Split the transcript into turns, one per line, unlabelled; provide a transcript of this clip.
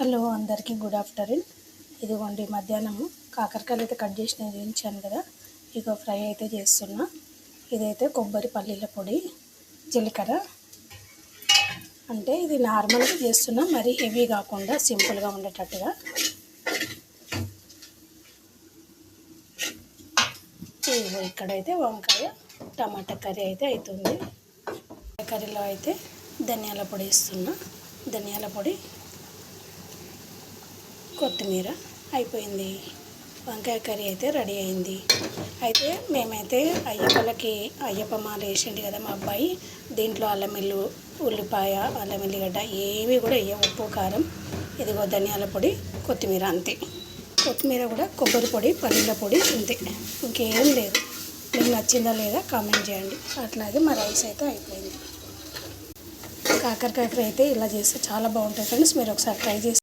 Hello అందరికీ good afternoon. ఇదిగోండి మధ్యాహ్నము కాకరకాయలు అయితే కట్ చేసి నేను వేయించాను కదా, ఇక ఫ్రై అయితే చేస్తున్నా. ఇదైతే కొబ్బరి పల్లీల పొడి, జీలకర్ర, అంటే ఇది నార్మల్గా చేస్తున్నా, మరీ హెవీ కాకుండా సింపుల్గా ఉండేటట్టుగా. ఇక్కడైతే వంకాయ టమాటా కర్రీ అయితే అవుతుంది. కర్రీలో అయితే ధనియాల పొడి వేస్తున్నా. ధనియాల పొడి, కొత్తిమీర అయిపోయింది. వంకాయ కర్రీ అయితే రెడీ అయింది. అయితే మేమైతే అయ్యప్ప మాల వేసిండు కదా మా అబ్బాయి, దీంట్లో అల్లం వెల్లు ఉల్లిపాయ అల్లం వెల్లిగడ్డ ఏవి కూడా ఉప్పు కారం, ఇదిగో ధనియాల పొడి, కొత్తిమీర అంతే. కొత్తిమీర కూడా కొబ్బరి పొడి పల్లీల పొడి అంతే, ఇంకేం లేదు. మీకు నచ్చిందా లేదా కామెంట్ చేయండి. అట్లాగే మా రైస్ అయితే అయిపోయింది. కాకరకాయ ఫ్రై అయితే ఇలా చేస్తే చాలా బాగుంటుంది ఫ్రెండ్స్, మీరు ఒకసారి ట్రై చేసి